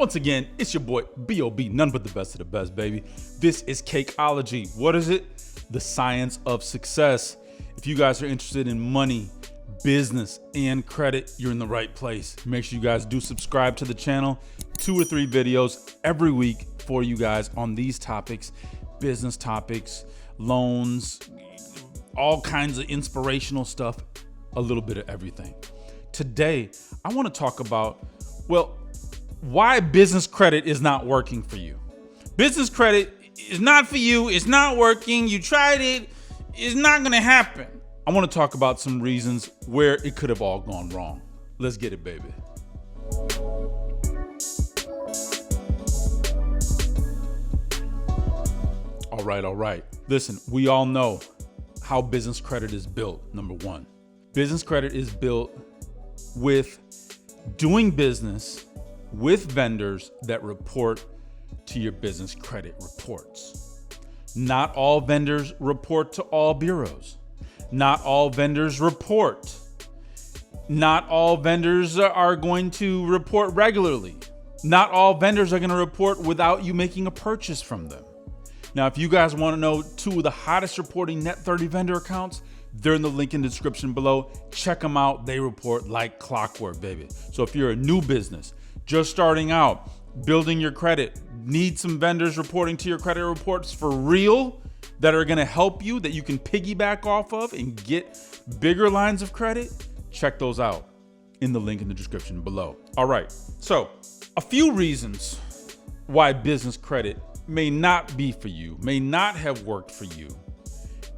Once again, it's your boy, B.O.B., none but the best of the best, baby. This is Cakeologi. What is it? The science of success. If you guys are interested in money, business, and credit, you're in the right place. Make sure you guys do subscribe to the channel. 2 or 3 videos every week for you guys on these topics, business topics, loans, all kinds of inspirational stuff, a little bit of everything. Today, I want to talk about, why business credit is not working for you. Business credit is not for you. It's not working. You tried it. It's not going to happen. I want to talk about some reasons where it could have all gone wrong. Let's get it, baby. All right. Listen, we all know how business credit is built. Number one, business credit is built with doing business with vendors that report to your business credit reports. Not all vendors report to all bureaus. Not all vendors report. Not all vendors are going to report regularly. Not all vendors are going to report without you making a purchase from them. Now, if you guys want to know 2 of the hottest reporting Net 30 vendor accounts, they're in the link in the description below. Check them out. They report like clockwork, baby. So if you're a new business, just starting out, building your credit, need some vendors reporting to your credit reports for real that are going to help you, that you can piggyback off of and get bigger lines of credit, check those out in the link in the description below. All right, so a few reasons why business credit may not be for you, may not have worked for you,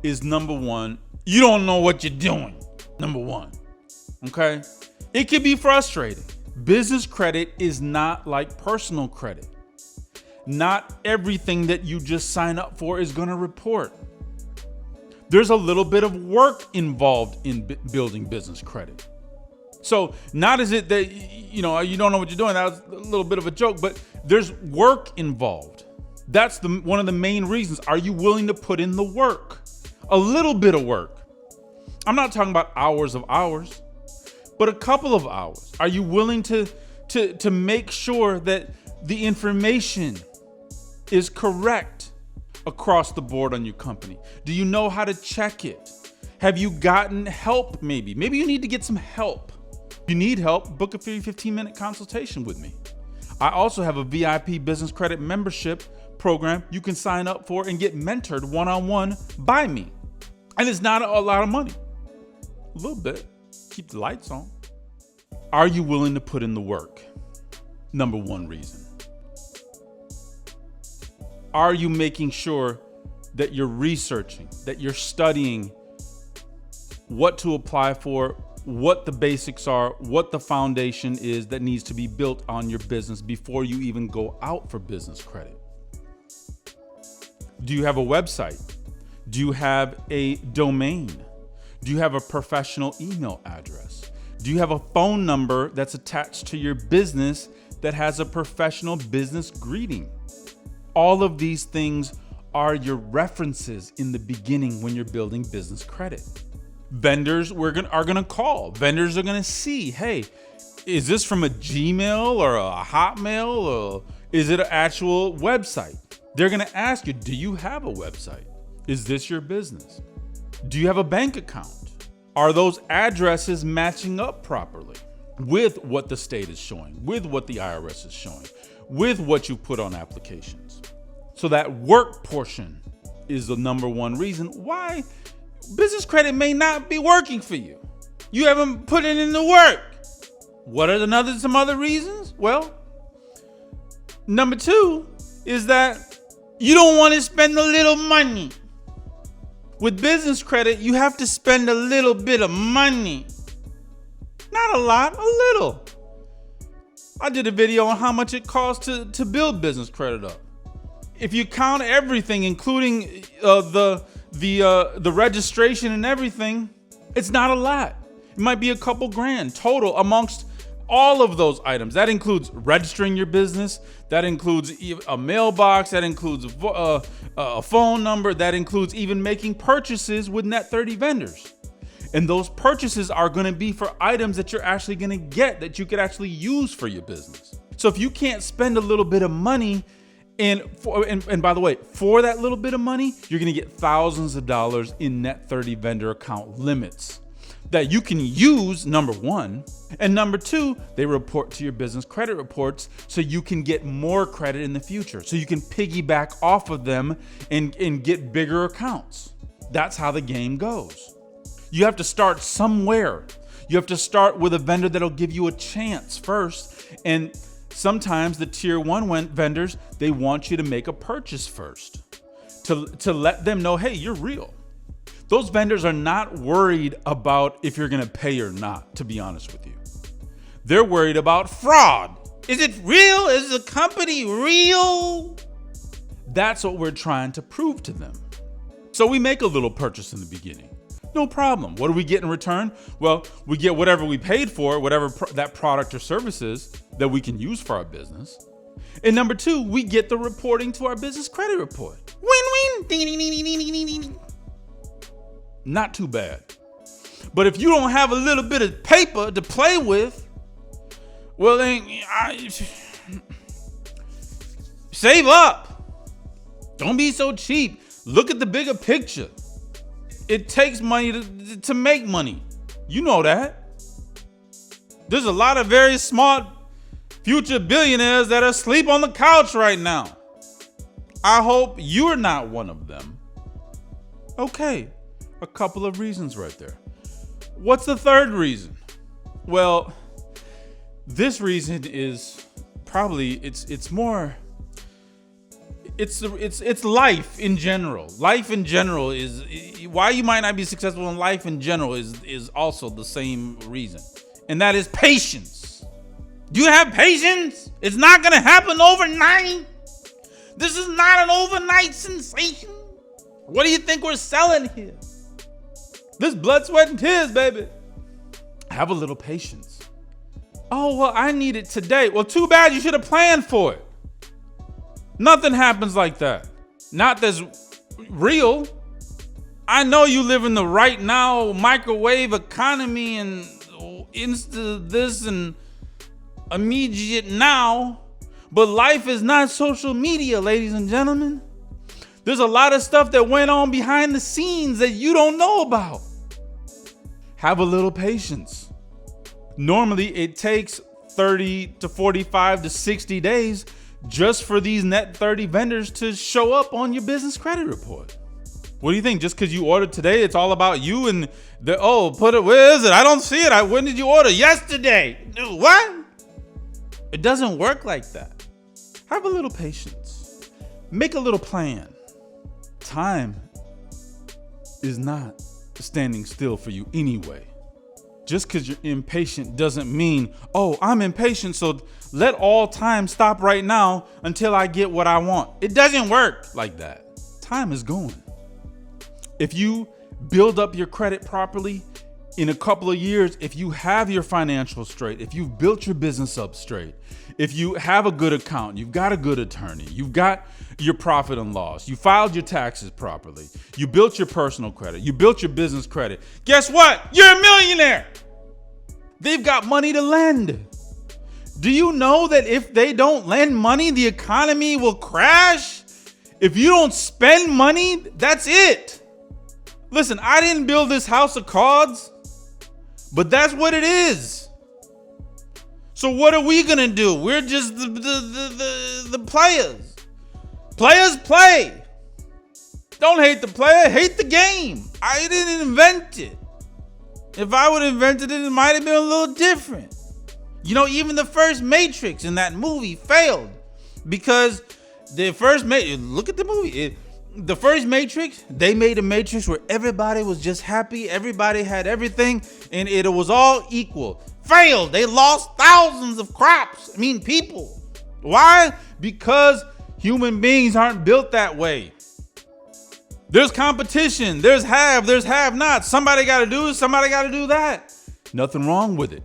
is number one, you don't know what you're doing. Number one, okay? It can be frustrating. Business credit is not like personal credit. Not everything that you just sign up for is going to report. There's a little bit of work involved in building business credit. So not is it that, you don't know what you're doing. That was a little bit of a joke, but there's work involved. That's one of the main reasons. Are you willing to put in the work? A little bit of work. I'm not talking about hours of hours, but a couple of hours. Are you willing to make sure that the information is correct across the board on your company? Do you know how to check it? Have you gotten help maybe? Maybe you need to get some help. If you need help, book a free 15-minute consultation with me. I also have a VIP business credit membership program you can sign up for and get mentored one-on-one by me. And it's not a lot of money. A little bit. Keep the lights on. Are you willing to put in the work? Number one reason. Are you making sure that you're researching, that you're studying what to apply for, what the basics are, what the foundation is that needs to be built on your business before you even go out for business credit? Do you have a website? Do you have a domain? Do you have a professional email address? Do you have a phone number that's attached to your business that has a professional business greeting? All of these things are your references in the beginning when you're building business credit. Vendors are gonna call. Vendors are gonna see, hey, is this from a Gmail or a Hotmail, or is it an actual website? They're gonna ask you, do you have a website? Is this your business? Do you have a bank account? Are those addresses matching up properly with what the state is showing, with what the IRS is showing, with what you put on applications? So that work portion is the number one reason why business credit may not be working for you. You haven't put it in the work. What are some other reasons? Well, number 2 is that you don't want to spend a little money. With business credit, you have to spend a little bit of money. Not a lot, a little. I did a video on how much it costs to build business credit up. If you count everything, including the registration and everything, it's not a lot. It might be a couple grand total amongst all of those items. That includes registering your business. That includes a mailbox. That includes a phone number. That includes even making purchases with Net 30 vendors. And those purchases are going to be for items that you're actually going to get that you could actually use for your business. So if you can't spend a little bit of money, and by the way, for that little bit of money, you're going to get thousands of dollars in net 30 vendor account limits that you can use, number one. And number two, they report to your business credit reports so you can get more credit in the future. So you can piggyback off of them and get bigger accounts. That's how the game goes. You have to start somewhere. You have to start with a vendor that'll give you a chance first. And sometimes the tier one vendors, they want you to make a purchase first to let them know, hey, you're real. Those vendors are not worried about if you're going to pay or not, to be honest with you. They're worried about fraud. Is it real? Is the company real? That's what we're trying to prove to them. So we make a little purchase in the beginning. No problem. What do we get in return? Well, we get whatever we paid for, whatever that product or service is that we can use for our business. And number two, we get the reporting to our business credit report. Win-win. Not too bad. But if you don't have a little bit of paper to play with, well then, save up. Don't be so cheap. Look at the bigger picture. It takes money to make money. You know that. There's a lot of very smart future billionaires that are asleep on the couch right now. I hope you're not one of them. Okay, a couple of reasons right there. What's the third reason? Well, this reason is probably it's life in general. Life in general is why you might not be successful in life in general is also the same reason. And that is patience. Do you have patience? It's not going to happen overnight. This is not an overnight sensation. What do you think we're selling here? This blood, sweat, and tears, baby. Have a little patience. Oh, well, I need it today. Well, too bad. You should have planned for it. Nothing happens like that. Not that's real. I know you live in the right now microwave economy and insta this and immediate now, but life is not social media, ladies and gentlemen. There's a lot of stuff that went on behind the scenes that you don't know about. Have a little patience. Normally it takes 30 to 45 to 60 days just for these net 30 vendors to show up on your business credit report. What do you think? Just because you ordered today, it's all about you and where is it? I don't see it. When did you order? Yesterday. What? It doesn't work like that. Have a little patience. Make a little plan. Time is not standing still for you anyway. Just because you're impatient doesn't mean, oh, I'm impatient, so let all time stop right now until I get what I want. It doesn't work like that. Time is going. If you build up your credit properly, in a couple of years, if you have your financials straight, if you've built your business up straight, if you have a good account, you've got a good attorney, you've got your profit and loss, you filed your taxes properly, you built your personal credit, you built your business credit, guess what? You're a millionaire. They've got money to lend. Do you know that if they don't lend money, the economy will crash? If you don't spend money, that's it. Listen, I didn't build this house of cards, but that's what it is. So what are we gonna do? We're just the players. Players play. Don't hate the player, hate the game. I didn't invent it. If I would have invented it, it might have been a little different. You know, even the first Matrix in that movie failed because look at the movie. The first Matrix, they made a Matrix where everybody was just happy. Everybody had everything and it was all equal. Failed. They lost thousands of people. Why? Because human beings aren't built that way. There's competition. There's have not. Somebody got to do it. Somebody got to do that. Nothing wrong with it.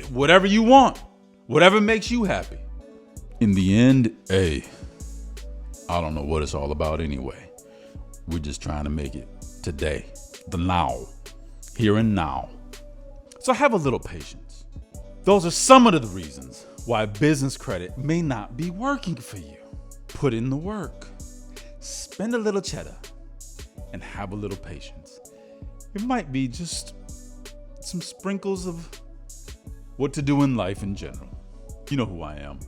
Whatever you want, whatever makes you happy. In the end, I don't know what it's all about anyway. We're just trying to make it today, the now, here and now. So have a little patience. Those are some of the reasons why business credit may not be working for you. Put in the work, spend a little cheddar, and have a little patience. It might be just some sprinkles of what to do in life in general. You know who I am.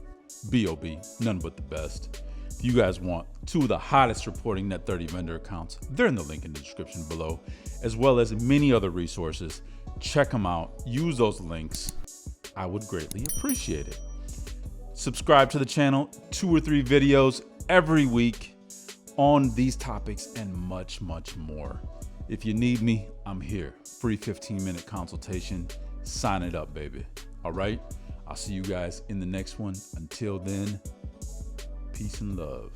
B.O.B. None but the best. If you guys want two of the hottest reporting Net 30 vendor accounts, they're in the link in the description below, as well as many other resources. Check them out. Use those links. I would greatly appreciate it. Subscribe to the channel. 2 or 3 videos every week on these topics and much, much more. If you need me, I'm here. Free 15-minute consultation. Sign it up, baby. All right? I'll see you guys in the next one. Until then, peace and love.